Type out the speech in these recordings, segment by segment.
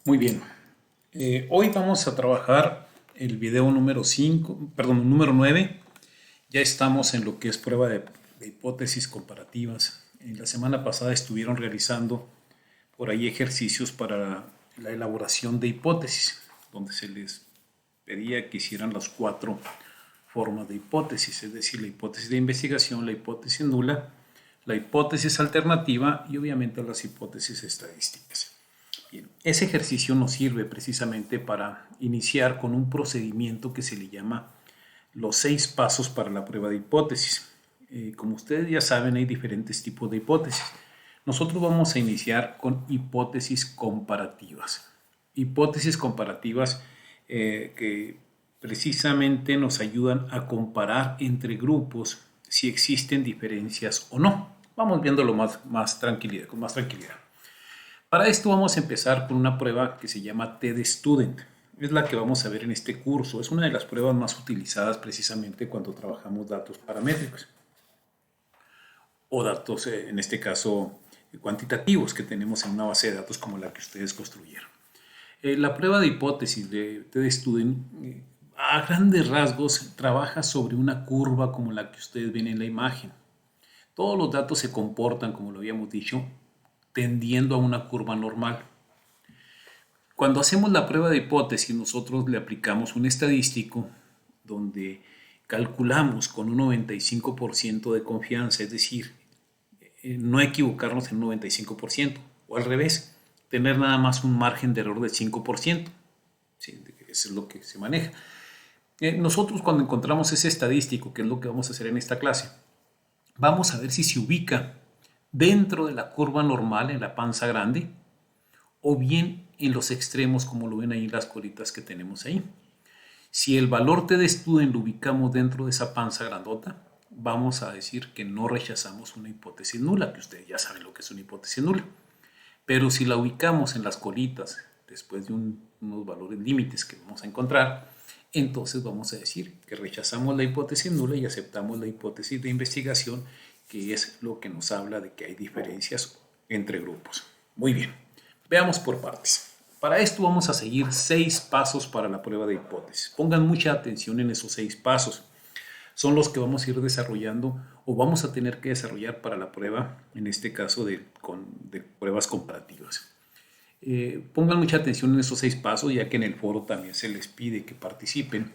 Muy bien. Hoy vamos a trabajar el video número 5, perdón, número 9. Ya estamos en lo que es prueba de hipótesis comparativas. En la semana pasada estuvieron realizando por ahí ejercicios para la elaboración de hipótesis, donde se les pedía que hicieran las 4 formas de hipótesis, es decir, la hipótesis de investigación, la hipótesis nula, la hipótesis alternativa y obviamente las hipótesis estadísticas. Bien, ese ejercicio nos sirve precisamente para iniciar con un procedimiento que se le llama los 6 pasos para la prueba de hipótesis. Como ustedes ya saben, hay diferentes tipos de hipótesis. Nosotros vamos a iniciar con hipótesis comparativas. Hipótesis comparativas que precisamente nos ayudan a comparar entre grupos si existen diferencias o no. Vamos viéndolo con más tranquilidad. Para esto vamos a empezar con una prueba que se llama TED-Student. Es la que vamos a ver en este curso. Es una de las pruebas más utilizadas precisamente cuando trabajamos datos paramétricos o datos, en este caso, cuantitativos que tenemos en una base de datos como la que ustedes construyeron. La prueba de hipótesis de TED-Student a grandes rasgos trabaja sobre una curva como la que ustedes ven en la imagen. Todos los datos se comportan, como lo habíamos dicho, tendiendo a una curva normal. Cuando hacemos la prueba de hipótesis, nosotros le aplicamos un estadístico donde calculamos con un 95% de confianza, es decir, no equivocarnos en un 95%, o al revés, tener nada más un margen de error del 5%. ¿Sí? Eso es lo que se maneja. Nosotros cuando encontramos ese estadístico, que es lo que vamos a hacer en esta clase, vamos a ver si se ubica dentro de la curva normal en la panza grande o bien en los extremos como lo ven ahí en las colitas que tenemos ahí. Si el valor TED-Student lo ubicamos dentro de esa panza grandota, vamos a decir que no rechazamos una hipótesis nula, que ustedes ya saben lo que es una hipótesis nula. Pero si la ubicamos en las colitas después de unos valores límites que vamos a encontrar, entonces vamos a decir que rechazamos la hipótesis nula y aceptamos la hipótesis de investigación, que es lo que nos habla de que hay diferencias entre grupos. Muy bien, veamos por partes. Para esto vamos a seguir 6 pasos para la prueba de hipótesis. Pongan mucha atención en esos 6 pasos. Son los que vamos a ir desarrollando o vamos a tener que desarrollar para la prueba, en este caso de pruebas comparativas. Pongan mucha atención en esos 6 pasos, ya que en el foro también se les pide que participen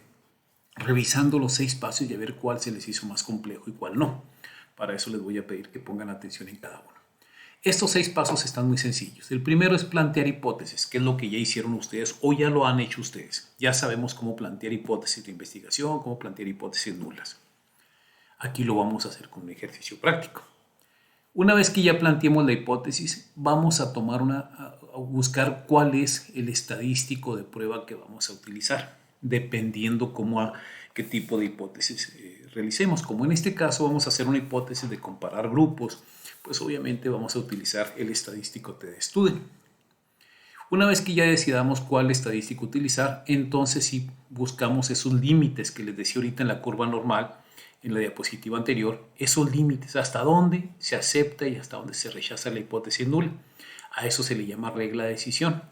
revisando los 6 pasos y a ver cuál se les hizo más complejo y cuál no. Para eso les voy a pedir que pongan atención en cada uno. Estos 6 pasos están muy sencillos. El primero es plantear hipótesis, que es lo que ya hicieron ustedes o ya lo han hecho ustedes. Ya sabemos cómo plantear hipótesis de investigación, cómo plantear hipótesis nulas. Aquí lo vamos a hacer con un ejercicio práctico. Una vez que ya planteemos la hipótesis, vamos a buscar cuál es el estadístico de prueba que vamos a utilizar, dependiendo qué tipo de hipótesis realicemos. Como en este caso vamos a hacer una hipótesis de comparar grupos, pues obviamente vamos a utilizar el estadístico TED-Student. Una vez que ya decidamos cuál estadístico utilizar, entonces sí buscamos esos límites que les decía ahorita en la curva normal, en la diapositiva anterior, esos límites, hasta dónde se acepta y hasta dónde se rechaza la hipótesis nula. A eso se le llama regla de decisión.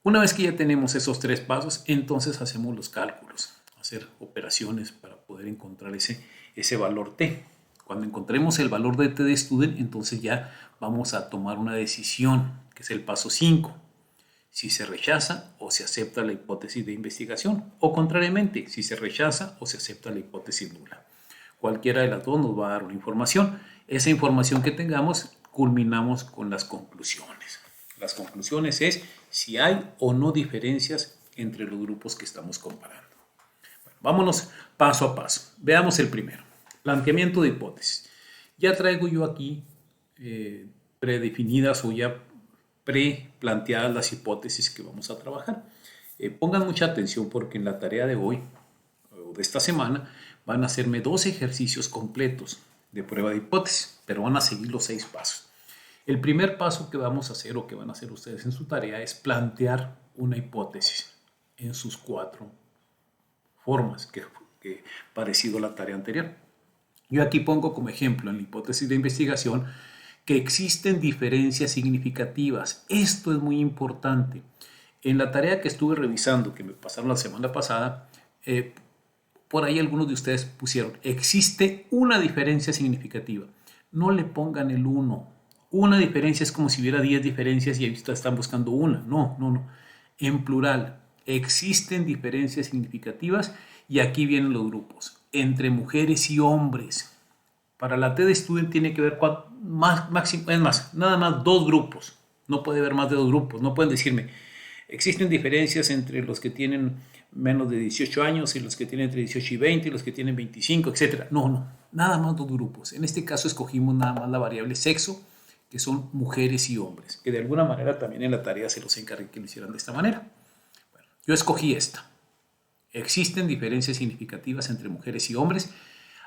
Una vez que ya tenemos esos 3 pasos, entonces hacemos los cálculos, hacer operaciones para poder encontrar ese valor T. Cuando encontremos el valor de TED-Student, entonces ya vamos a tomar una decisión, que es el paso 5. Si se rechaza o se acepta la hipótesis de investigación, o contrariamente, si se rechaza o se acepta la hipótesis nula. Cualquiera de las dos nos va a dar una información. Esa información que tengamos, culminamos con las conclusiones. Las conclusiones es si hay o no diferencias entre los grupos que estamos comparando. Bueno, vámonos paso a paso. Veamos el primero. Planteamiento de hipótesis. Ya traigo yo aquí predefinidas o ya pre-planteadas las hipótesis que vamos a trabajar. Pongan mucha atención porque en la tarea de hoy o de esta semana van a hacerme 2 ejercicios completos de prueba de hipótesis, pero van a seguir los 6 pasos. El primer paso que vamos a hacer o que van a hacer ustedes en su tarea es plantear una hipótesis en sus 4 formas, que parecido a la tarea anterior. Yo aquí pongo como ejemplo en la hipótesis de investigación que existen diferencias significativas. Esto es muy importante. En la tarea que estuve revisando, que me pasaron la semana pasada, por ahí algunos de ustedes pusieron, existe una diferencia significativa. No le pongan el 1. Una diferencia es como si hubiera 10 diferencias y ahí están buscando una. No, no, no. En plural, existen diferencias significativas y aquí vienen los grupos. Entre mujeres y hombres. Para la TED Student tiene que ver máximo, es más, nada más 2 grupos. No puede haber más de 2 grupos. No pueden decirme, existen diferencias entre los que tienen menos de 18 años y los que tienen entre 18 y 20 y los que tienen 25, etc. No, no, nada más 2 grupos. En este caso escogimos nada más la variable sexo, que son mujeres y hombres, que de alguna manera también en la tarea se los encargué que lo hicieran de esta manera. Bueno, yo escogí esta. Existen diferencias significativas entre mujeres y hombres.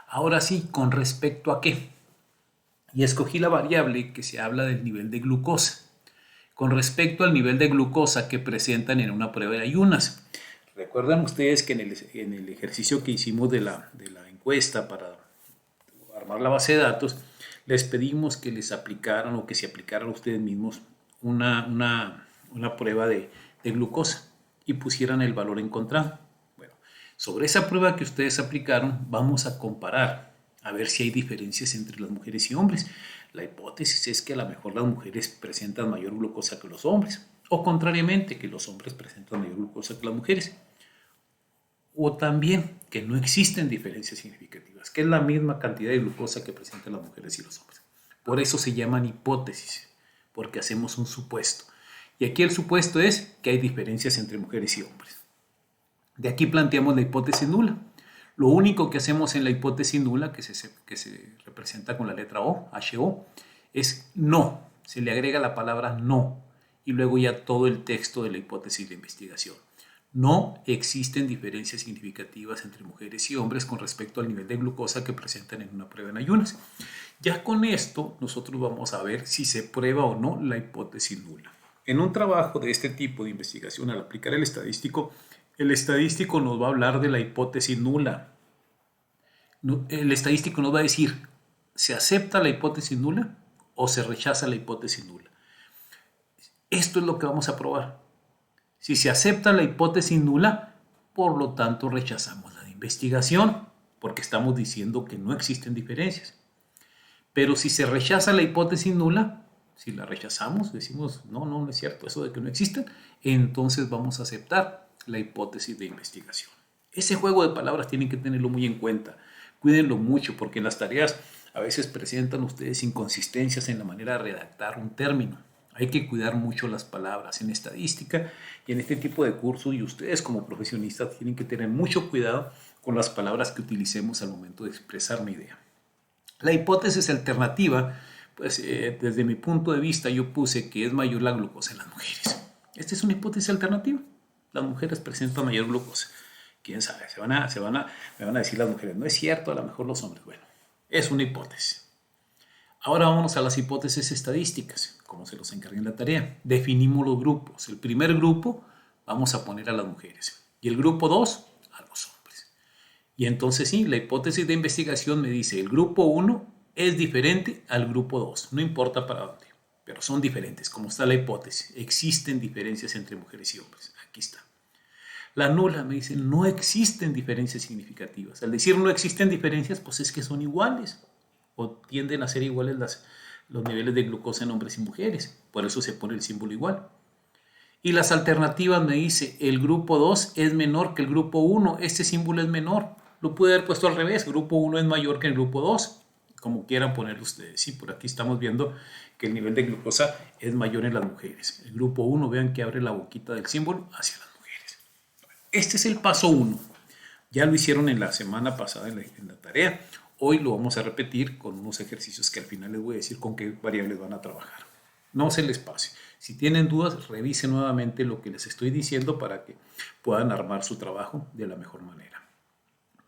Ahora sí, ¿con respecto a qué? Y escogí la variable que se habla del nivel de glucosa. Con respecto al nivel de glucosa que presentan en una prueba de ayunas. Recuerdan ustedes que en el ejercicio que hicimos de la encuesta para armar la base de datos, les pedimos que les aplicaran o que se aplicaran ustedes mismos una prueba de glucosa y pusieran el valor encontrado. Bueno, sobre esa prueba que ustedes aplicaron, vamos a comparar a ver si hay diferencias entre las mujeres y hombres. La hipótesis es que a lo mejor las mujeres presentan mayor glucosa que los hombres, o contrariamente, que los hombres presentan mayor glucosa que las mujeres. O también que no existen diferencias significativas, que es la misma cantidad de glucosa que presentan las mujeres y los hombres. Por eso se llaman hipótesis, porque hacemos un supuesto. Y aquí el supuesto es que hay diferencias entre mujeres y hombres. De aquí planteamos la hipótesis nula. Lo único que hacemos en la hipótesis nula, que se representa con la letra O, HO, es no. Se le agrega la palabra no y luego ya todo el texto de la hipótesis de investigación. No existen diferencias significativas entre mujeres y hombres con respecto al nivel de glucosa que presentan en una prueba en ayunas. Ya con esto nosotros vamos a ver si se prueba o no la hipótesis nula. En un trabajo de este tipo de investigación, al aplicar el estadístico nos va a hablar de la hipótesis nula. El estadístico nos va a decir, ¿se acepta la hipótesis nula o se rechaza la hipótesis nula? Esto es lo que vamos a probar. Si se acepta la hipótesis nula, por lo tanto rechazamos la investigación, porque estamos diciendo que no existen diferencias. Pero si se rechaza la hipótesis nula, si la rechazamos, decimos, no es cierto eso de que no existen, entonces vamos a aceptar la hipótesis de investigación. Ese juego de palabras tienen que tenerlo muy en cuenta. Cuídenlo mucho, porque en las tareas a veces presentan ustedes inconsistencias en la manera de redactar un término. Hay que cuidar mucho las palabras en estadística y en este tipo de cursos, y ustedes como profesionistas tienen que tener mucho cuidado con las palabras que utilicemos al momento de expresar una idea. La hipótesis alternativa, pues desde mi punto de vista yo puse que es mayor la glucosa en las mujeres. Esta es una hipótesis alternativa. Las mujeres presentan mayor glucosa. ¿Quién sabe? Me van a decir las mujeres, no es cierto, a lo mejor los hombres. Bueno, es una hipótesis. Ahora vamos a las hipótesis estadísticas, como se los encargué en la tarea. Definimos los grupos. El primer grupo vamos a poner a las mujeres y el grupo 2 a los hombres. Y entonces sí, la hipótesis de investigación me dice el grupo 1 es diferente al grupo 2, no importa para dónde, pero son diferentes, como está la hipótesis. Existen diferencias entre mujeres y hombres. Aquí está. La nula me dice no existen diferencias significativas. Al decir no existen diferencias, pues es que son iguales. O tienden a ser iguales los niveles de glucosa en hombres y mujeres. Por eso se pone el símbolo igual. Y las alternativas me dice, el grupo 2 es menor que el grupo 1. Este símbolo es menor. Lo pude haber puesto al revés. El grupo 1 es mayor que el grupo 2. Como quieran ponerlo ustedes. Sí, por aquí estamos viendo que el nivel de glucosa es mayor en las mujeres. El grupo 1, vean que abre la boquita del símbolo hacia las mujeres. Este es el paso 1. Ya lo hicieron en la semana pasada en la tarea. Hoy lo vamos a repetir con unos ejercicios que al final les voy a decir con qué variables van a trabajar. No se les pase. Si tienen dudas, revisen nuevamente lo que les estoy diciendo para que puedan armar su trabajo de la mejor manera.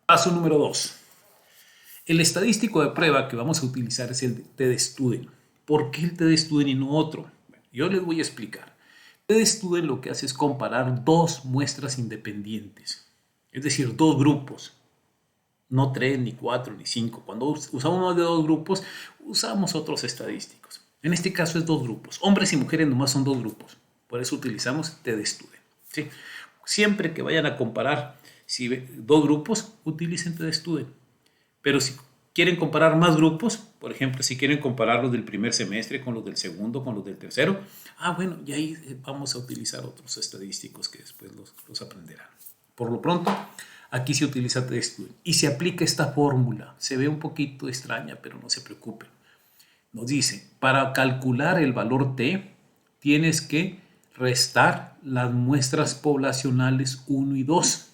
Paso número 2. El estadístico de prueba que vamos a utilizar es el TED Student. ¿Por qué el TED Student y no otro? Bueno, yo les voy a explicar. TED Student lo que hace es comparar 2 muestras independientes, es decir, 2 grupos. No 3, ni 4, ni 5. Cuando usamos más de 2 grupos, usamos otros estadísticos. En este caso es dos grupos. Hombres y mujeres nomás son dos grupos. Por eso utilizamos TDStudio. ¿Sí? Siempre que vayan a comparar dos grupos, utilicen TDStudio. Pero si quieren comparar más grupos, por ejemplo, si quieren comparar los del primer semestre con los del segundo, con los del tercero, bueno, y ahí vamos a utilizar otros estadísticos que después los aprenderán. Por lo pronto, aquí se utiliza TDStudio y se aplica esta fórmula. Se ve un poquito extraña, pero no se preocupen. Nos dice, para calcular el valor T, tienes que restar las muestras poblacionales 1 y 2.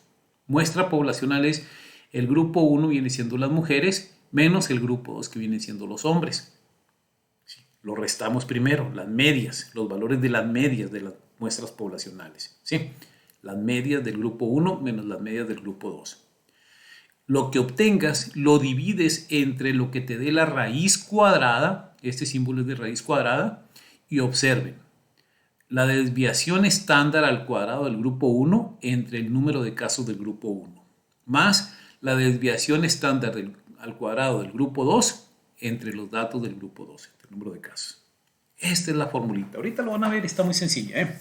Muestra poblacional es el grupo 1 viene siendo las mujeres menos el grupo 2 que vienen siendo los hombres. Sí, lo restamos primero, las medias, los valores de las medias de las muestras poblacionales. ¿Sí? Las medias del grupo 1 menos las medias del grupo 2. Lo que obtengas lo divides entre lo que te dé la raíz cuadrada, este símbolo es de raíz cuadrada, y observen, la desviación estándar al cuadrado del grupo 1 entre el número de casos del grupo 1, más la desviación estándar al cuadrado del grupo 2 entre los datos del grupo 2, entre el número de casos. Esta es la formulita. Ahorita lo van a ver, está muy sencilla, ¿eh?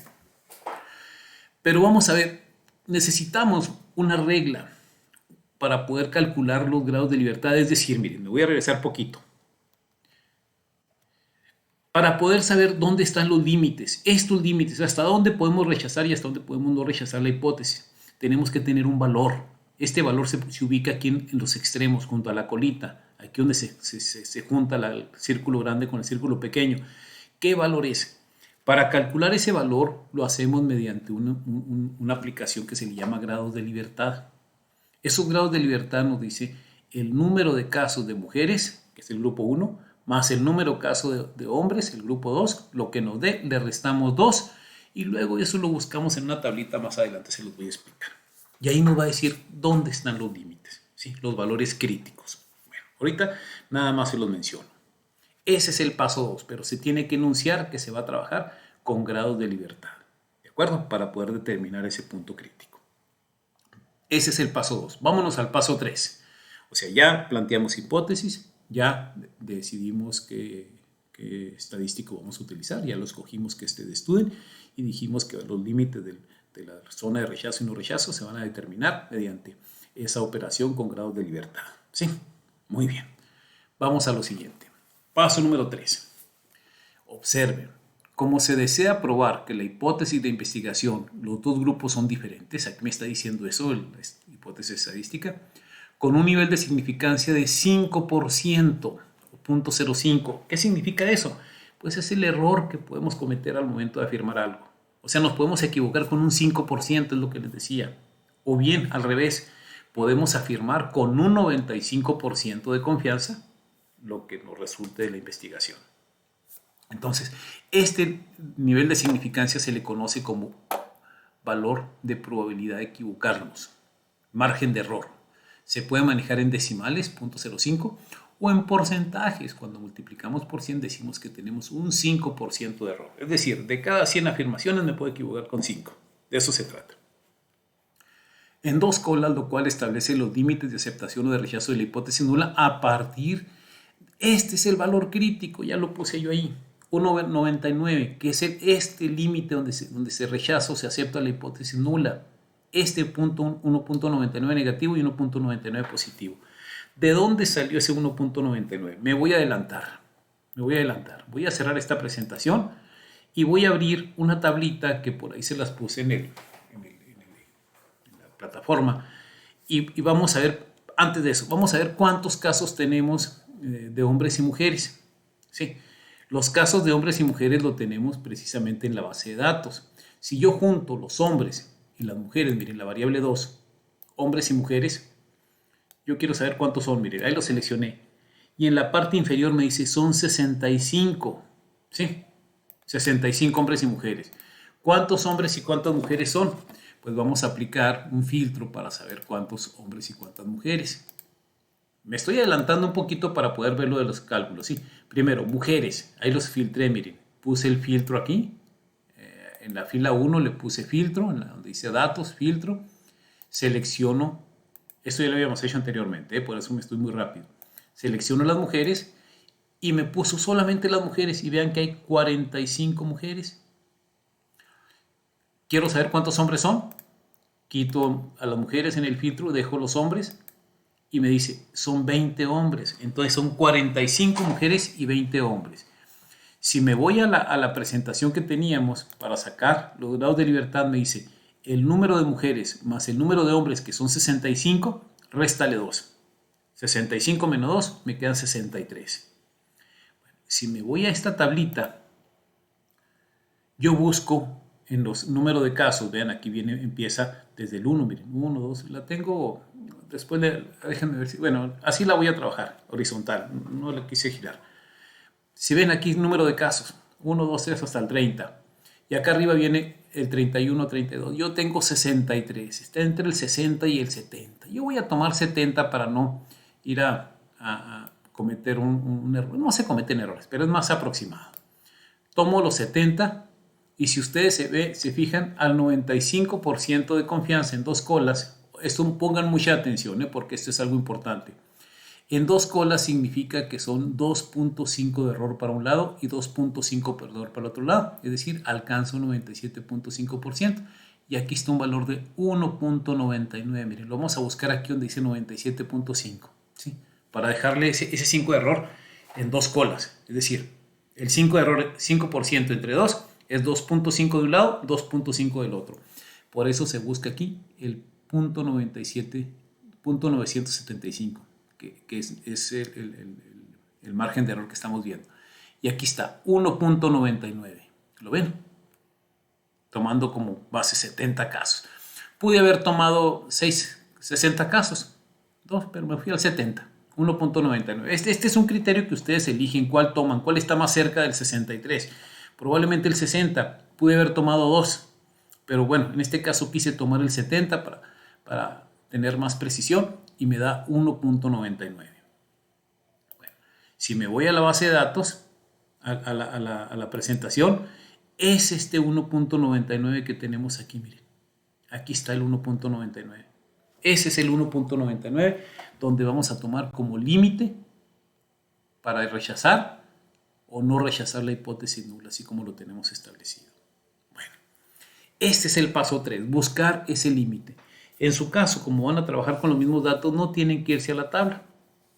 Pero vamos a ver, necesitamos una regla para poder calcular los grados de libertad. Es decir, miren, me voy a regresar poquito. Para poder saber dónde están los límites, estos límites, hasta dónde podemos rechazar y hasta dónde podemos no rechazar la hipótesis, tenemos que tener un valor. Este valor se ubica aquí en los extremos, junto a la colita, aquí donde se junta el círculo grande con el círculo pequeño. ¿Qué valor es? Para calcular ese valor lo hacemos mediante una aplicación que se le llama grados de libertad. Esos grados de libertad nos dice el número de casos de mujeres, que es el grupo 1, más el número de casos de hombres, el grupo 2, lo que nos dé, le restamos 2 y luego eso lo buscamos en una tablita más adelante, se los voy a explicar. Y ahí nos va a decir dónde están los límites, ¿sí? Los valores críticos. Bueno, ahorita nada más se los menciono. Ese es el paso 2, pero se tiene que enunciar que se va a trabajar con grados de libertad, ¿de acuerdo? Para poder determinar ese punto crítico. Ese es el paso 2. Vámonos al paso 3. O sea, ya planteamos hipótesis, ya decidimos qué estadístico vamos a utilizar, ya lo escogimos que esté de estudio y dijimos que los límites de la zona de rechazo y no rechazo se van a determinar mediante esa operación con grados de libertad. ¿Sí? Muy bien. Vamos a lo siguiente. Paso número 3. Observen. Como se desea probar que la hipótesis de investigación, los dos grupos son diferentes, aquí me está diciendo eso, la hipótesis estadística, con un nivel de significancia de 5% o 0.05. ¿Qué significa eso? Pues es el error que podemos cometer al momento de afirmar algo. O sea, nos podemos equivocar con un 5%, es lo que les decía. O bien, al revés, podemos afirmar con un 95% de confianza lo que nos resulte de la investigación. Entonces, este nivel de significancia se le conoce como valor de probabilidad de equivocarnos, margen de error. Se puede manejar en decimales, 0.05, o en porcentajes. Cuando multiplicamos por 100 decimos que tenemos un 5% de error. Es decir, de cada 100 afirmaciones me puedo equivocar con 5. De eso se trata. En dos colas, lo cual establece los límites de aceptación o de rechazo de la hipótesis nula a partir, este es el valor crítico, ya lo puse yo ahí, 1.99, que es este límite donde se rechaza o se acepta la hipótesis nula. Este punto 1.99 negativo y 1.99 positivo. ¿De dónde salió ese 1.99? Me voy a adelantar. Voy a cerrar esta presentación y voy a abrir una tablita que por ahí se las puse en la plataforma. Y vamos a ver, antes de eso, vamos a ver cuántos casos tenemos de hombres y mujeres. Sí, los casos de hombres y mujeres lo tenemos precisamente en la base de datos. Si yo junto los hombres y las mujeres, miren la variable 2, hombres y mujeres, yo quiero saber cuántos son, miren, ahí lo seleccioné. Y en la parte inferior me dice son 65, ¿sí? 65 hombres y mujeres. ¿Cuántos hombres y cuántas mujeres son? Pues vamos a aplicar un filtro para saber cuántos hombres y cuántas mujeres. Me estoy adelantando un poquito para poder ver lo de los cálculos, ¿sí? Primero, mujeres, ahí los filtré, miren, puse el filtro aquí. En la fila 1 le puse filtro, en donde dice datos, filtro, selecciono, esto ya lo habíamos hecho anteriormente, por eso me estoy muy rápido. Selecciono las mujeres y me puso solamente las mujeres y vean que hay 45 mujeres. Quiero saber cuántos hombres son. Quito a las mujeres en el filtro, dejo los hombres y me dice, son 20 hombres. Entonces son 45 mujeres y 20 hombres. Si me voy a la presentación que teníamos para sacar los grados de libertad, me dice, el número de mujeres más el número de hombres, que son 65, réstale 2. 65 menos 2 me quedan 63. Si me voy a esta tablita, yo busco en los números de casos, vean, aquí empieza desde el 1, miren, 1, 2, la tengo, después déjenme ver si, bueno, así la voy a trabajar, horizontal, no la quise girar. Si ven aquí el número de casos, 1, 2, 3 hasta el 30, y acá arriba viene el 31, 32, yo tengo 63, está entre el 60 y el 70, yo voy a tomar 70 para no ir a cometer un error, no se cometen errores, pero es más aproximado. Tomo los 70 y si ustedes se fijan al 95% de confianza en dos colas, esto pongan mucha atención porque esto es algo importante. En dos colas significa que son 2.5 de error para un lado y 2.5 de error para el otro lado, es decir, alcanza un 97.5%. Y aquí está un valor de 1.99, miren, lo vamos a buscar aquí donde dice 97.5, ¿sí? Para dejarle ese 5 de error en dos colas, es decir, el 5 de error, 5% entre 2 es 2.5 de un lado, 2.5 del otro. Por eso se busca aquí el .975, que es el margen de error que estamos viendo. Y aquí está, 1.99. ¿Lo ven? Tomando como base 70 casos. Pude haber tomado 60 casos, pero me fui al 70. 1.99. Este es un criterio que ustedes eligen cuál toman, cuál está más cerca del 63. Probablemente el 60, pude haber tomado 2, pero bueno, en este caso quise tomar el 70 para tener más precisión y me da 1.99. Bueno, si me voy a la base de datos, a la presentación, es este 1.99 que tenemos aquí, miren. Aquí está el 1.99. Ese es el 1.99 donde vamos a tomar como límite para rechazar o no rechazar la hipótesis nula, así como lo tenemos establecido. Bueno, este es el paso 3, buscar ese límite. En su caso, como van a trabajar con los mismos datos, no tienen que irse a la tabla.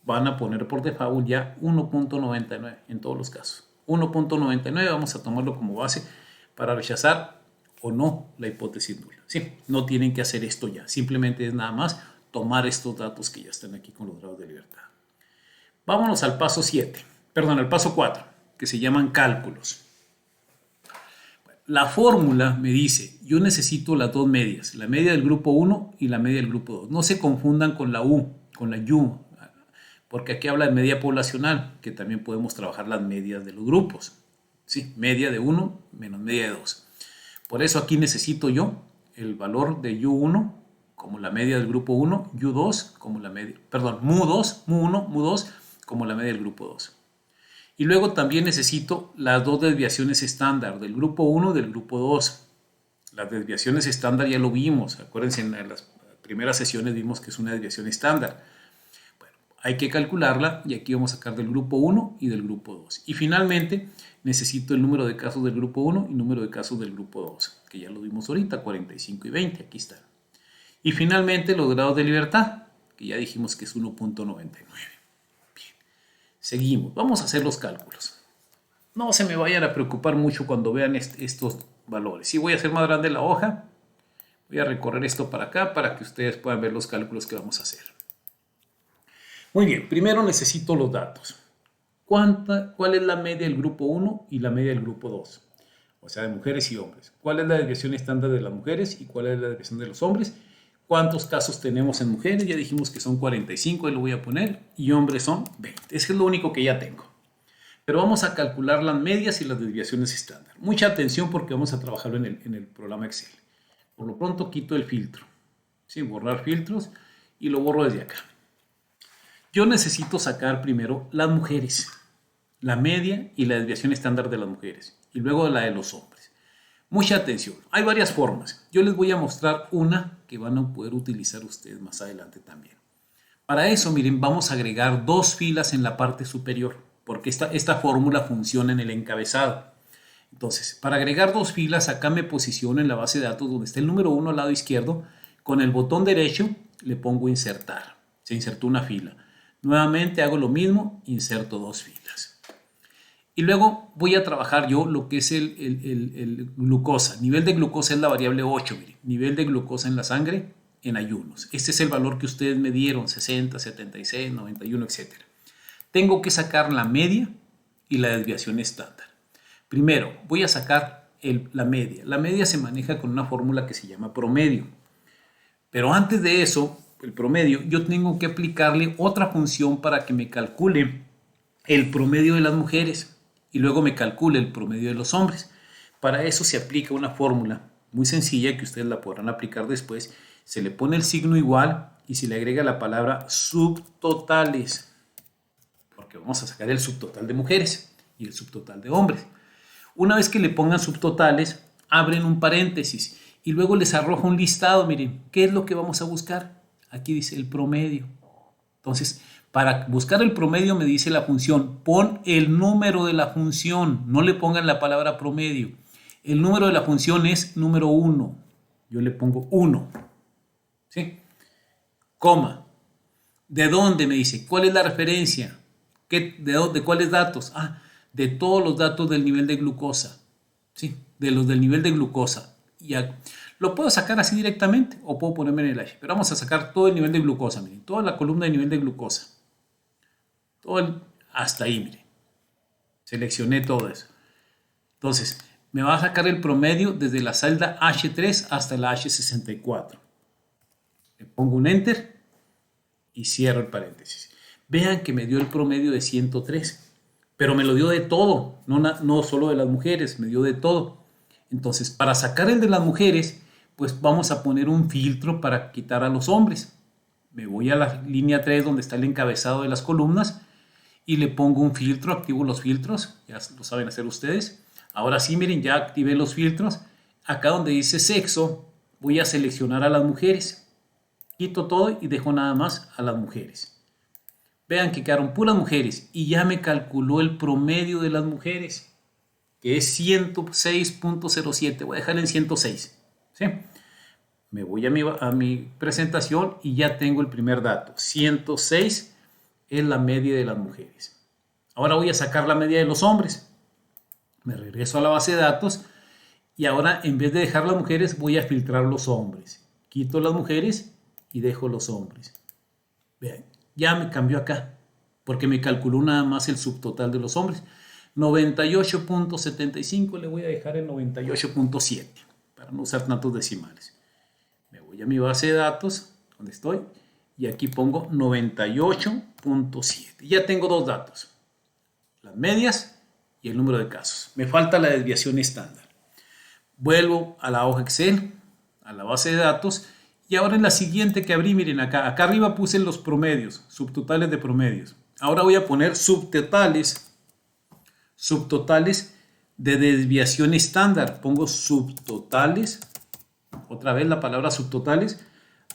Van a poner por default ya 1.99 en todos los casos. 1.99 vamos a tomarlo como base para rechazar o no la hipótesis nula. Sí, no tienen que hacer esto ya, simplemente es nada más tomar estos datos que ya están aquí con los grados de libertad. Vámonos al paso 7, perdón, al paso 4, que se llaman cálculos. La fórmula me dice, yo necesito las dos medias, la media del grupo 1 y la media del grupo 2. No se confundan con la U, con la U, porque aquí habla de media poblacional, que también podemos trabajar las medias de los grupos. Sí, media de 1 menos media de 2. Por eso aquí necesito yo el valor de U1 como la media del grupo 1, U2 como la media, perdón, Mu2, Mu1, Mu2 como la media del grupo 2. Y luego también necesito las dos desviaciones estándar del grupo 1 y del grupo 2. Las desviaciones estándar ya lo vimos, acuérdense, en las primeras sesiones vimos que es una desviación estándar. Bueno, hay que calcularla y aquí vamos a sacar del grupo 1 y del grupo 2. Y finalmente necesito el número de casos del grupo 1 y número de casos del grupo 2, que ya lo vimos ahorita, 45 y 20, aquí están. Y finalmente los grados de libertad, que ya dijimos que es 1.99. Seguimos, vamos a hacer los cálculos. No se me vayan a preocupar mucho cuando vean estos valores. Si voy a hacer más grande la hoja, voy a recorrer esto para acá para que ustedes puedan ver los cálculos que vamos a hacer. Muy bien, primero necesito los datos. ¿Cuál es la media del grupo 1 y la media del grupo 2? O sea, de mujeres y hombres. ¿Cuál es la desviación estándar de las mujeres y cuál es la desviación de los hombres? ¿Cuántos casos tenemos en mujeres? Ya dijimos que son 45, ahí lo voy a poner, y hombres son 20. Ese es lo único que ya tengo. Pero vamos a calcular las medias y las desviaciones estándar. Mucha atención porque vamos a trabajarlo en el programa Excel. Por lo pronto quito el filtro. ¿Sí? Borrar filtros y lo borro desde acá. Yo necesito sacar primero las mujeres, la media y la desviación estándar de las mujeres, y luego la de los hombres. Mucha atención, hay varias formas. Yo les voy a mostrar una que van a poder utilizar ustedes más adelante también. Para eso, miren, vamos a agregar dos filas en la parte superior, porque esta fórmula funciona en el encabezado. Entonces, para agregar dos filas, acá me posiciono en la base de datos donde está el número 1 al lado izquierdo. Con el botón derecho le pongo insertar. Se insertó una fila. Nuevamente hago lo mismo, inserto dos filas. Y luego voy a trabajar yo lo que es el glucosa. Nivel de glucosa es la variable 8. Miren. Nivel de glucosa en la sangre en ayunos. Este es el valor que ustedes me dieron, 60, 76, 91, etc. Tengo que sacar la media y la desviación estándar. Primero, voy a sacar la media. La media se maneja con una fórmula que se llama promedio. Pero antes de eso, el promedio, yo tengo que aplicarle otra función para que me calcule el promedio de las mujeres y luego me calcule el promedio de los hombres. Para eso se aplica una fórmula muy sencilla que ustedes la podrán aplicar después. Se le pone el signo igual y se le agrega la palabra subtotales, porque vamos a sacar el subtotal de mujeres y el subtotal de hombres. Una vez que le pongan subtotales, abren un paréntesis y luego les arroja un listado. Miren, ¿qué es lo que vamos a buscar? Aquí dice el promedio. Entonces, para buscar el promedio me dice la función, pon el número de la función, no le pongan la palabra promedio. El número de la función es número 1. Yo le pongo 1. ¿Sí? Coma. ¿De dónde? Me dice. ¿Cuál es la referencia? ¿De cuáles datos? De todos los datos del nivel de glucosa. ¿Sí? De los del nivel de glucosa. Lo puedo sacar así directamente o puedo ponerme en el H. Pero vamos a sacar todo el nivel de glucosa. Miren, toda la columna de nivel de glucosa. Hasta ahí, miren. Seleccioné todo eso. Entonces, me va a sacar el promedio desde la celda H3 hasta la H64. Le pongo un Enter y cierro el paréntesis. Vean que me dio el promedio de 103, pero me lo dio de todo, no solo de las mujeres, me dio de todo. Entonces, para sacar el de las mujeres, pues vamos a poner un filtro para quitar a los hombres. Me voy a la línea 3 donde está el encabezado de las columnas y le pongo un filtro, activo los filtros, ya lo saben hacer ustedes. Ahora sí, miren, ya activé los filtros. Acá donde dice sexo, voy a seleccionar a las mujeres. Quito todo y dejo nada más a las mujeres. Vean que quedaron puras mujeres y ya me calculó el promedio de las mujeres, que es 106.07. Voy a dejar en 106. ¿Sí? Me voy a mi presentación y ya tengo el primer dato. 106 es la media de las mujeres. Ahora voy a sacar la media de los hombres. Me regreso a la base de datos y ahora en vez de dejar las mujeres voy a filtrar los hombres. Quito las mujeres y dejo los hombres. Vean, ya me cambió acá porque me calculó nada más el subtotal de los hombres. 98.75 le voy a dejar en 98.7 para no usar tantos decimales. Me voy a mi base de datos donde estoy y aquí pongo 98.7. Ya tengo dos datos, las medias y el número de casos. Me falta la desviación estándar. Vuelvo a la hoja Excel, a la base de datos y ahora en la siguiente que abrí, miren acá arriba puse los promedios, subtotales de promedios. Ahora voy a poner subtotales de desviación estándar. Pongo subtotales, otra vez la palabra subtotales,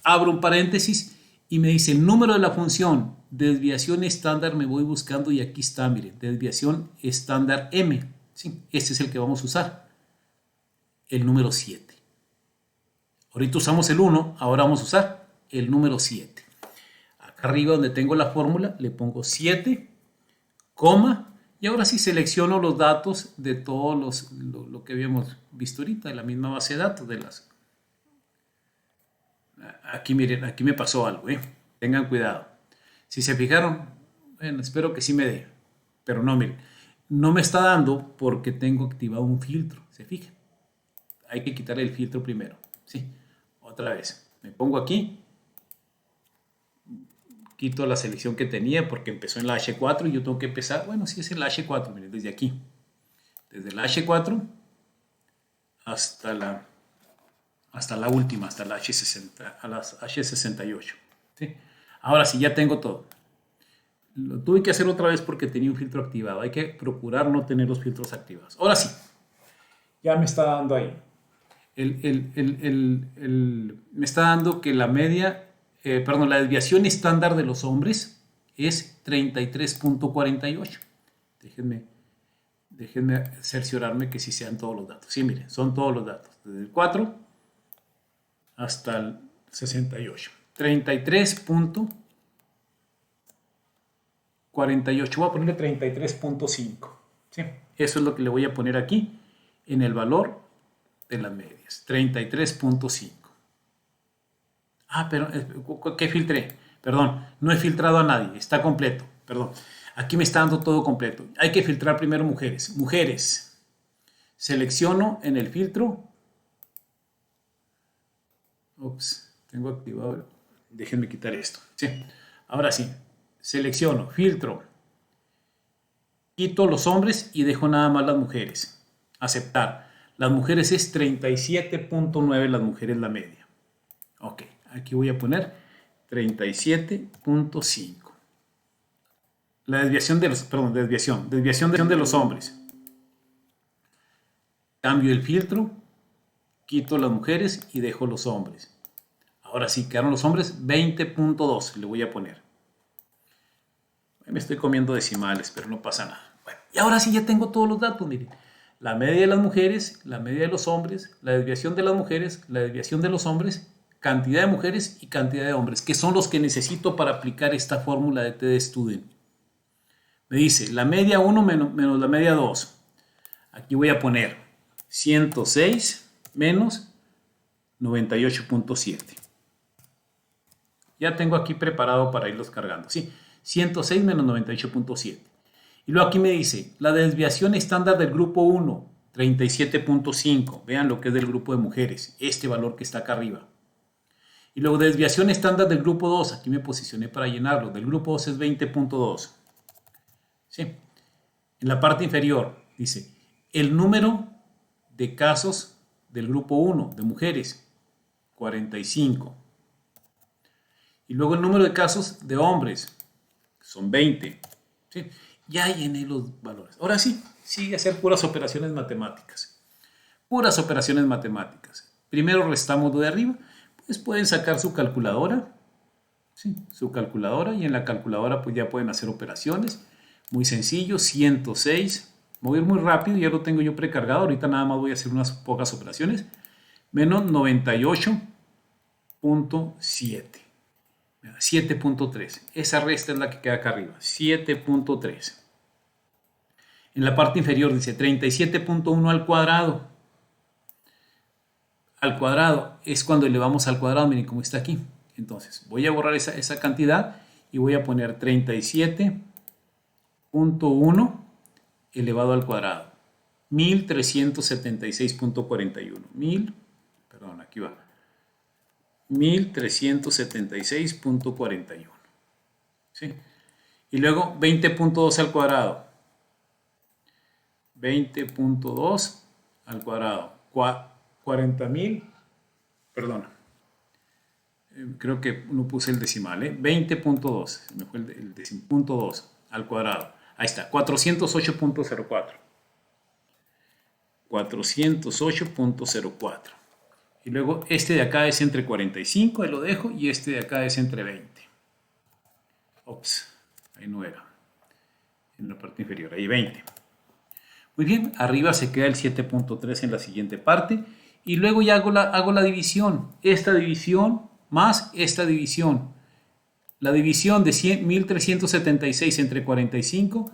abro un paréntesis y me dice el número de la función desviación estándar. Me voy buscando y aquí está, miren, desviación estándar M. Sí, este es el que vamos a usar, el número 7. Ahorita usamos el 1, ahora vamos a usar el número 7. Acá arriba donde tengo la fórmula le pongo 7, coma, y ahora sí selecciono los datos de todos lo que habíamos visto ahorita, de la misma base de datos. Aquí miren, aquí me pasó algo, tengan cuidado. Si se fijaron, bueno, espero que sí me dé, pero no, miren, no me está dando porque tengo activado un filtro, ¿se fijan? Hay que quitar el filtro primero, ¿sí? Otra vez, me pongo aquí, quito la selección que tenía porque empezó en la H4 y yo tengo que empezar, bueno, sí es en la H4, miren, desde aquí, desde la H4 hasta la última, hasta la H60, a las H68, ¿sí? Ahora sí, ya tengo todo. Lo tuve que hacer otra vez porque tenía un filtro activado. Hay que procurar no tener los filtros activados. Ahora sí, ya me está dando ahí. Me está dando que la media, la desviación estándar de los hombres es 33.48. Déjenme cerciorarme que sí sean todos los datos. Sí, miren, son todos los datos. Desde el 4 hasta el 68. 33.48. Voy a ponerle 33.5. ¿Sí? Eso es lo que le voy a poner aquí en el valor de las medias. 33.5. Ah, pero ¿qué filtré? Perdón, no he filtrado a nadie. Está completo. Perdón. Aquí me está dando todo completo. Hay que filtrar primero mujeres. Mujeres. Selecciono en el filtro. Ups, tengo activado. Déjenme quitar esto. Sí. Ahora sí. Selecciono, filtro. Quito los hombres y dejo nada más las mujeres. Aceptar. Las mujeres es 37.9, las mujeres la media. Ok, aquí voy a poner 37.5. La desviación de los, perdón, desviación de los hombres. Cambio el filtro, quito las mujeres y dejo los hombres. Ahora sí, quedaron los hombres 20.2, le voy a poner. Me estoy comiendo decimales, pero no pasa nada. Bueno, y ahora sí ya tengo todos los datos, miren. La media de las mujeres, la media de los hombres, la desviación de las mujeres, la desviación de los hombres, cantidad de mujeres y cantidad de hombres, que son los que necesito para aplicar esta fórmula de TD Student. Me dice la media 1 menos la media 2. Aquí voy a poner 106 menos 98.7. Ya tengo aquí preparado para irlos cargando. Sí, 106 menos 98.7. Y luego aquí me dice la desviación estándar del grupo 1, 37.5. Vean lo que es del grupo de mujeres, este valor que está acá arriba. Y luego desviación estándar del grupo 2, aquí me posicioné para llenarlo. Del grupo 2 es 20.2. ¿Sí? En la parte inferior dice el número de casos del grupo 1 de mujeres, 45. Y luego el número de casos de hombres, son 20. ¿Sí? Ya llené los valores. Ahora sí, sigue a hacer puras operaciones matemáticas. Puras operaciones matemáticas. Primero restamos lo de arriba. Pues pueden sacar su calculadora. ¿Sí? Su calculadora. Y en la calculadora pues ya pueden hacer operaciones. Muy sencillo. 106. Me voy a ir muy rápido. Ya lo tengo yo precargado. Ahorita nada más voy a hacer unas pocas operaciones. Menos 98.7. 7.3. Esa resta es la que queda acá arriba. 7.3. En la parte inferior dice 37.1 al cuadrado. Al cuadrado es cuando elevamos al cuadrado. Miren cómo está aquí. Entonces voy a borrar esa cantidad y voy a poner 37.1 elevado al cuadrado. 1376.41. Perdón, aquí va. 1376.41. ¿Sí? Y luego 20.2 al cuadrado. 20.2 al cuadrado. 40.000. Perdón. Creo que no puse el decimal. 20.2. Se me fue el decimal. 2 al cuadrado. Ahí está. 408.04. 408.04. Y luego este de acá es entre 45, ahí lo dejo, y este de acá es entre 20. Ops, ahí no era. En la parte inferior, ahí 20. Muy bien, arriba se queda el 7.3 en la siguiente parte. Y luego ya hago la división. Esta división más esta división. La división de 1376 entre 45,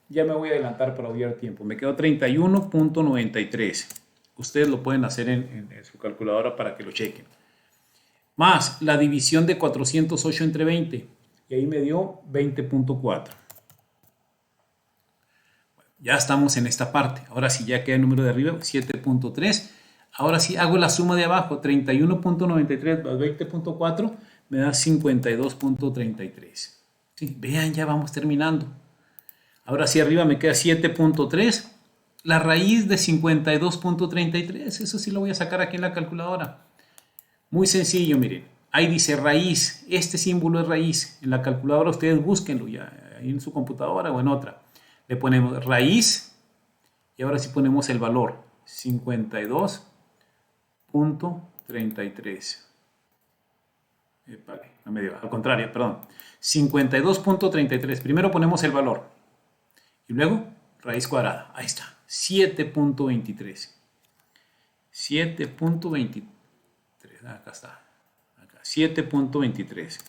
ya me voy a adelantar para obviar tiempo. Me quedó 31.93. Ustedes lo pueden hacer en su calculadora para que lo chequen. Más la división de 408 entre 20. Y ahí me dio 20.4. Ya estamos en esta parte. Ahora sí, ya queda el número de arriba, 7.3. Ahora sí, hago la suma de abajo. 31.93 más 20.4 me da 52.33. ¿Sí? Vean, ya vamos terminando. Ahora sí, arriba me queda 7.3. La raíz de 52.33, eso sí lo voy a sacar aquí en la calculadora. Muy sencillo, miren. Ahí dice raíz. Este símbolo es raíz. En la calculadora ustedes búsquenlo ya, ahí en su computadora o en otra. Le ponemos raíz y ahora sí ponemos el valor. 52.33. No me dio, al contrario, perdón. 52.33. Primero ponemos el valor. Y luego raíz cuadrada. Ahí está. 7.23. 7.23. Acá está. Acá. 7.23.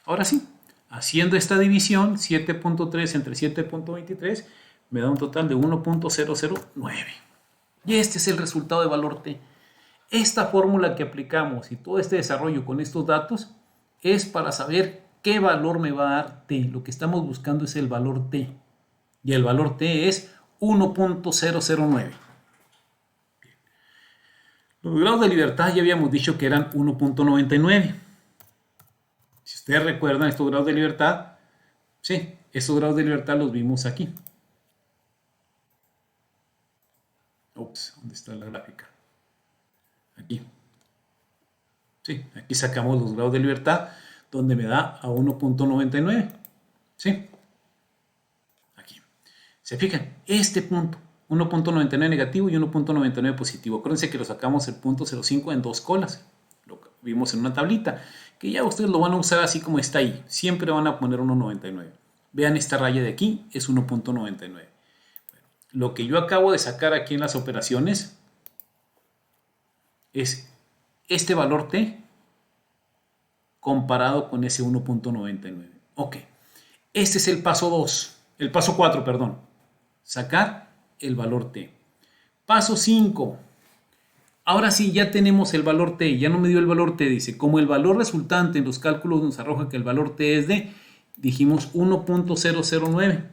Ahora sí. Haciendo esta división, 7.3 entre 7.23 me da un total de 1.009. Y este es el resultado de valor T. Esta fórmula que aplicamos y todo este desarrollo con estos datos es para saber qué valor me va a dar T. Lo que estamos buscando es el valor T. Y el valor T es 1.009. Los grados de libertad ya habíamos dicho que eran 1.99. Si ustedes recuerdan estos grados de libertad, sí, estos grados de libertad los vimos aquí. Ups, ¿dónde está la gráfica? Aquí. Sí, aquí sacamos los grados de libertad, donde me da a 1.99. ¿Sí? Aquí. Se fijan, este punto, 1.99 negativo y 1.99 positivo. Acuérdense que lo sacamos el punto 0.5 en dos colas. Lo vimos en una tablita, que ya ustedes lo van a usar así como está ahí. Siempre van a poner 1.99. Vean esta raya de aquí, es 1.99. Lo que yo acabo de sacar aquí en las operaciones es este valor T comparado con ese 1.99. Ok, este es el paso 2, el paso 4, perdón. Sacar el valor T. Paso 5. Ahora sí, ya tenemos el valor T, ya no me dio el valor T, dice, como el valor resultante en los cálculos nos arroja que el valor T es de, dijimos 1.009.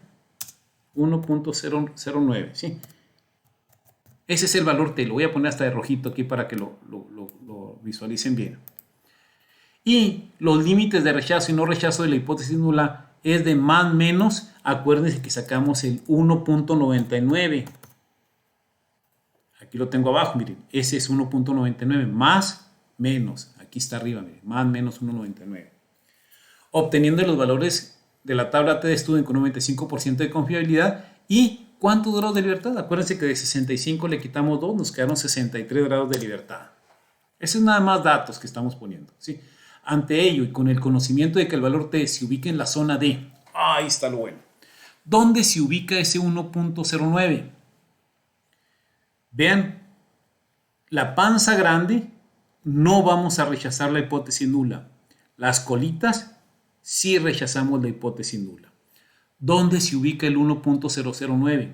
1.009, ¿sí? Ese es el valor T, lo voy a poner hasta de rojito aquí para que lo visualicen bien. Y los límites de rechazo y no rechazo de la hipótesis nula es de más menos, acuérdense que sacamos el 1.99. Aquí lo tengo abajo, miren, ese es 1.99, más menos, aquí está arriba, miren, más menos 1.99. Obteniendo los valores de la tabla T de Student con 95% de confiabilidad. ¿Y cuántos grados de libertad? Acuérdense que de 65 le quitamos 2, nos quedaron 63 grados de libertad. Esos es nada más datos que estamos poniendo, ¿sí? Ante ello y con el conocimiento de que el valor T se ubica en la zona D, ahí está lo bueno. ¿Dónde se ubica ese 1.09? Vean, la panza grande no vamos a rechazar la hipótesis nula. Las colitas sí rechazamos la hipótesis nula. ¿Dónde se ubica el 1.009?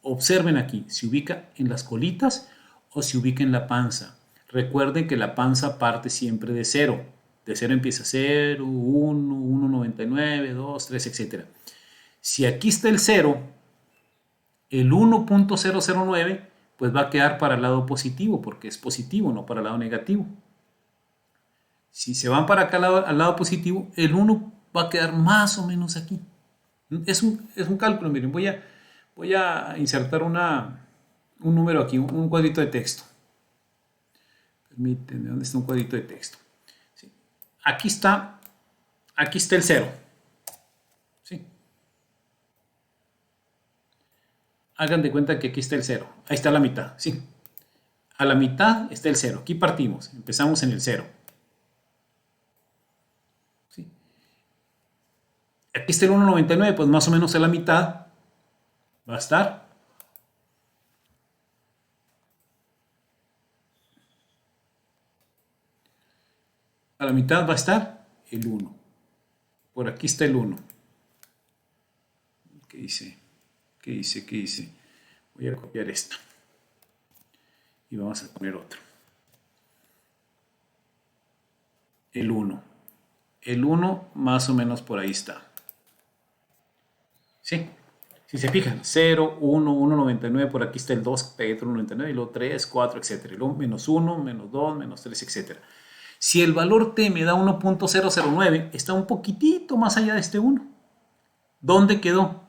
Observen aquí, ¿se ubica en las colitas o se ubica en la panza? Recuerden que la panza parte siempre de 0. De 0 empieza 0, 1, 1.99, 2, 3, etc. Si aquí está el 0, el 1.009 pues va a quedar para el lado positivo, porque es positivo, no para el lado negativo. Si se van para acá al lado positivo, el 1 va a quedar más o menos aquí. Es un cálculo, miren, voy a insertar un número aquí, un cuadrito de texto. Permítanme, ¿dónde está un cuadrito de texto? Sí. Aquí está el 0. ¿Sí? Hagan de cuenta que aquí está el 0. Ahí está la mitad, ¿sí? A la mitad está el 0. Aquí partimos, empezamos en el 0. ¿Sí? Aquí está el 1.99, pues más o menos a la mitad va a estar. A la mitad va a estar el 1. Por aquí está el 1. ¿Qué dice? ¿Qué dice? Voy a copiar esto. Y vamos a poner otro. El 1. El 1 más o menos por ahí está. ¿Sí? Si se fijan, 0, 1, 1.99, por aquí está el 2, pegué otro 1.99, y luego 3, 4, etc. Y luego menos 1, menos 2, menos 3, etc. Si el valor T me da 1.009, está un poquitito más allá de este 1. ¿Dónde quedó?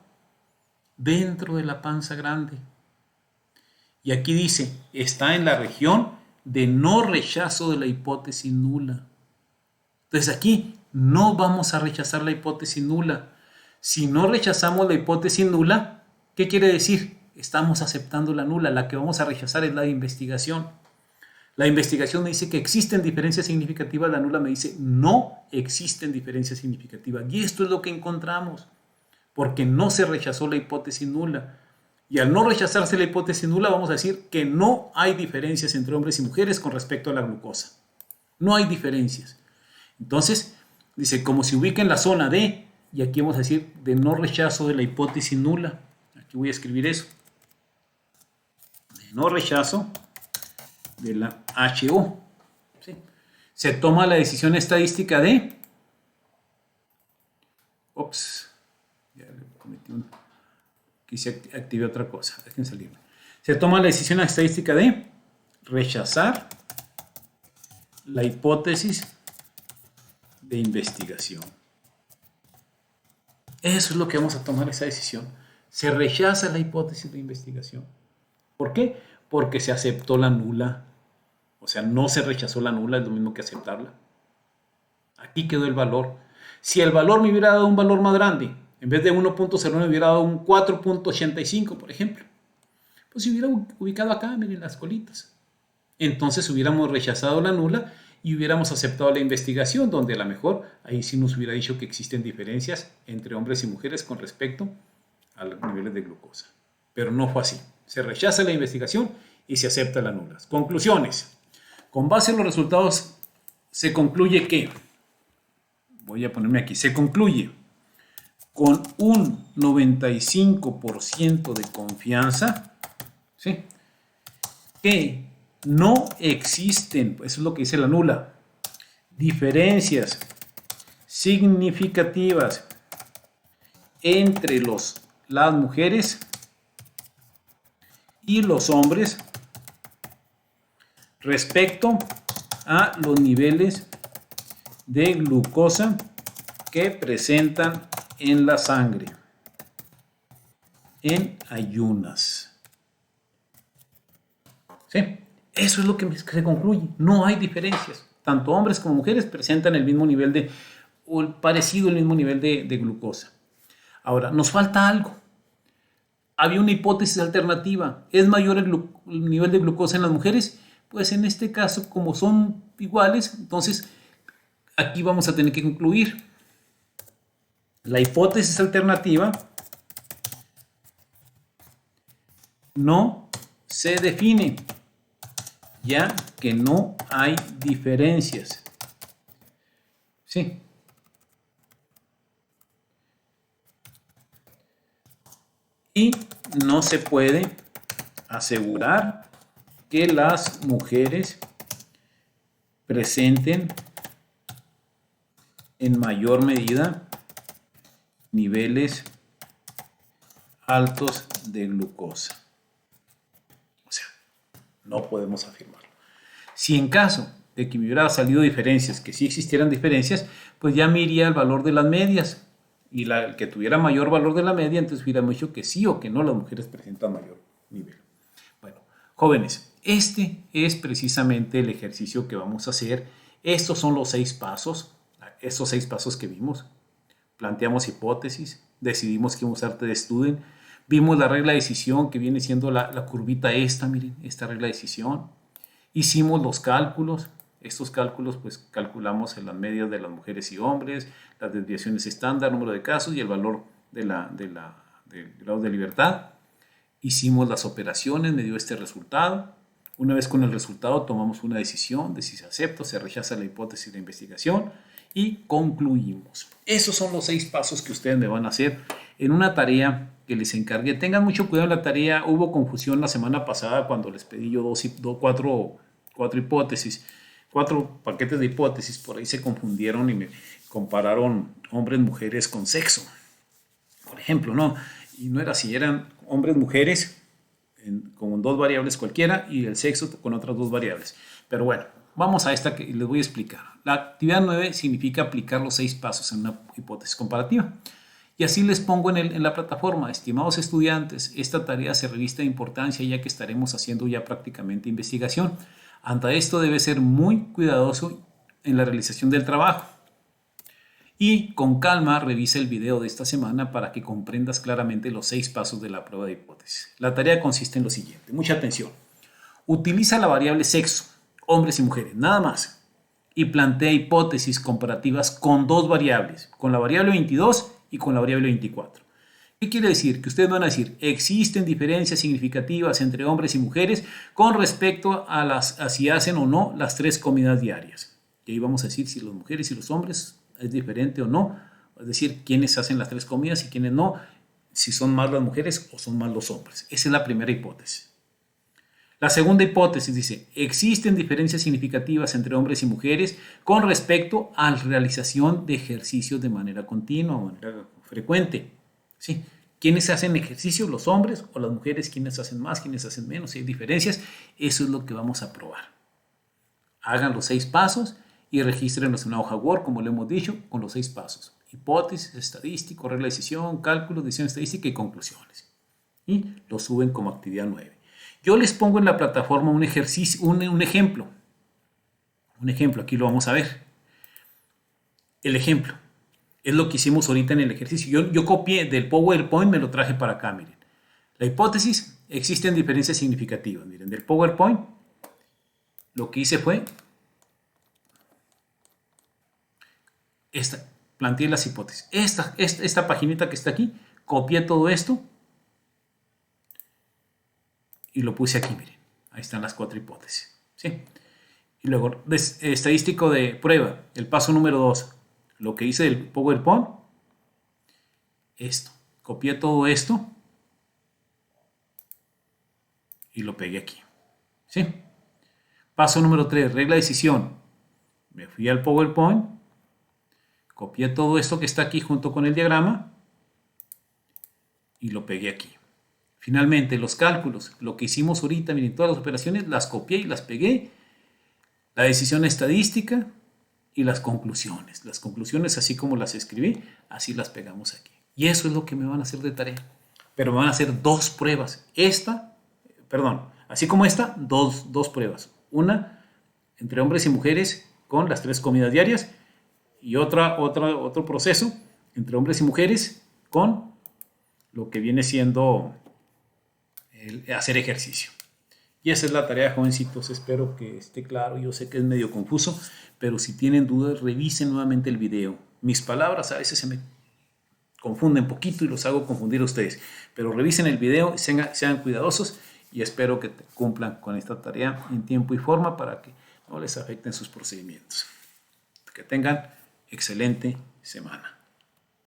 Dentro de la panza grande. Y aquí dice, está en la región de no rechazo de la hipótesis nula. Entonces aquí no vamos a rechazar la hipótesis nula. Si no rechazamos la hipótesis nula, ¿qué quiere decir? Estamos aceptando la nula. La que vamos a rechazar es la de investigación. La investigación me dice que existen diferencias significativas, la nula me dice no existen diferencias significativas. Y esto es lo que encontramos. porque no se rechazó la hipótesis nula. Y al no rechazarse la hipótesis nula, vamos a decir que no hay diferencias entre hombres y mujeres con respecto a la glucosa. No hay diferencias. Entonces, dice, como se ubica en la zona D, y aquí vamos a decir de no rechazo de la hipótesis nula. Aquí voy a escribir eso. De no rechazo de la HO. ¿Sí? Se toma la decisión estadística de... Ups, ya cometí un... Quise activé otra cosa. Dejen salirme. Se toma la decisión estadística de rechazar la hipótesis de investigación. Eso es lo que vamos a tomar esa decisión. Se rechaza la hipótesis de investigación. ¿Por qué? Porque se aceptó la nula. O sea, no se rechazó la nula, es lo mismo que aceptarla. Aquí quedó el valor. Si el valor me hubiera dado un valor más grande, en vez de 1.09 me hubiera dado un 4.85, por ejemplo, pues se hubiera ubicado acá, miren las colitas. Entonces hubiéramos rechazado la nula y hubiéramos aceptado la investigación, donde a lo mejor ahí sí nos hubiera dicho que existen diferencias entre hombres y mujeres con respecto a los niveles de glucosa. Pero no fue así. Se rechaza la investigación y se acepta la nula. Conclusiones. Con base en los resultados se concluye que, voy a ponerme aquí, se concluye con un 95% de confianza, ¿sí?, que no existen, eso es lo que dice la nula, diferencias significativas entre las mujeres y los hombres respecto a los niveles de glucosa que presentan en la sangre en ayunas. ¿Sí? Eso es lo que se concluye. No hay diferencias. Tanto hombres como mujeres presentan el mismo nivel de, o parecido al mismo nivel de glucosa. Ahora, nos falta algo. Había una hipótesis alternativa. ¿Es mayor el nivel de glucosa en las mujeres? Pues en este caso, como son iguales, entonces aquí vamos a tener que concluir. La hipótesis alternativa no se define, ya que no hay diferencias. Sí. Y no se puede asegurar que las mujeres presenten en mayor medida niveles altos de glucosa. O sea, no podemos afirmarlo. Si en caso de que me hubiera salido diferencias, que sí existieran diferencias, pues ya me iría al valor de las medias. Y el que tuviera mayor valor de la media, entonces hubiéramos dicho que sí o que no, las mujeres presentan mayor nivel. Bueno, jóvenes, este es precisamente el ejercicio que vamos a hacer. Estos son los 6 pasos, estos 6 pasos que vimos. Planteamos hipótesis, decidimos que íbamos a usar test-student, vimos la regla de decisión que viene siendo la curvita esta, miren, esta regla de decisión. Hicimos los cálculos. Estos cálculos, pues calculamos en las medias de las mujeres y hombres, las desviaciones estándar, número de casos y el valor del grado de libertad. Hicimos las operaciones, me dio este resultado. Una vez con el resultado tomamos una decisión de si se acepta o se rechaza la hipótesis de investigación y concluimos. Esos son los 6 pasos que ustedes me van a hacer en una tarea que les encargué. Tengan mucho cuidado en la tarea. Hubo confusión la semana pasada cuando les pedí yo 4 hipótesis. 4 paquetes de hipótesis, por ahí se confundieron y me compararon hombres, mujeres con sexo, por ejemplo, ¿no? Y no era así, eran hombres, mujeres con 2 variables cualquiera y el sexo con otras 2 variables. Pero bueno, vamos a esta que les voy a explicar. La actividad 9 significa aplicar los 6 pasos en una hipótesis comparativa. Y así les pongo en la plataforma. Estimados estudiantes, esta tarea se reviste de importancia ya que estaremos haciendo ya prácticamente investigación. Ante esto debe ser muy cuidadoso en la realización del trabajo. Y con calma revisa el video de esta semana para que comprendas claramente los 6 pasos de la prueba de hipótesis. La tarea consiste en lo siguiente. Mucha atención. Utiliza la variable sexo, hombres y mujeres, nada más. Y plantea hipótesis comparativas con 2 variables, con la variable 22 y con la variable 24. ¿Qué quiere decir? Que ustedes van a decir, existen diferencias significativas entre hombres y mujeres con respecto a si hacen o no las 3 comidas diarias. Y ahí vamos a decir si las mujeres y los hombres es diferente o no. Es decir, quiénes hacen las 3 comidas y quiénes no. Si son más las mujeres o son más los hombres. Esa es la primera hipótesis. La segunda hipótesis dice, existen diferencias significativas entre hombres y mujeres con respecto a la realización de ejercicios de manera continua o manera frecuente. ¿Sí? ¿Quiénes hacen ejercicio? ¿Los hombres o las mujeres? ¿Quiénes hacen más? ¿Quiénes hacen menos? Si hay diferencias, eso es lo que vamos a probar. Hagan los 6 pasos y regístrenlos en una hoja Word, como lo hemos dicho, con los 6 pasos. Hipótesis, estadístico, regla de decisión, cálculo, decisión estadística y conclusiones. Y lo suben como actividad 9. Yo les pongo en la plataforma un ejercicio, un ejemplo. Un ejemplo, aquí lo vamos a ver. El ejemplo es lo que hicimos ahorita en el ejercicio. Yo copié del PowerPoint, me lo traje para acá, miren. La hipótesis, existen diferencias significativas. Miren, del PowerPoint, lo que hice fue, planteé las hipótesis. Esta paginita que está aquí, copié todo esto y lo puse aquí, miren. Ahí están las 4 hipótesis. ¿Sí? Y luego, estadístico de prueba, el paso número 2. Lo que hice del PowerPoint, esto. Copié todo esto y lo pegué aquí. ¿Sí? Paso número 3, regla de decisión. Me fui al PowerPoint, copié todo esto que está aquí junto con el diagrama y lo pegué aquí. Finalmente, los cálculos, lo que hicimos ahorita, miren, todas las operaciones las copié y las pegué. La decisión estadística y las conclusiones. Las conclusiones, así como las escribí, así las pegamos aquí. Y eso es lo que me van a hacer de tarea. Pero me van a hacer 2 pruebas. Así como esta, dos pruebas. Una entre hombres y mujeres con las 3 comidas diarias y otro proceso entre hombres y mujeres con lo que viene siendo hacer ejercicio. Y esa es la tarea, jovencitos. Espero que esté claro. Yo sé que es medio confuso, pero si tienen dudas, revisen nuevamente el video. Mis palabras a veces se me confunden un poquito y los hago confundir a ustedes. Pero revisen el video, sean cuidadosos y espero que cumplan con esta tarea en tiempo y forma para que no les afecten sus procedimientos. Que tengan excelente semana.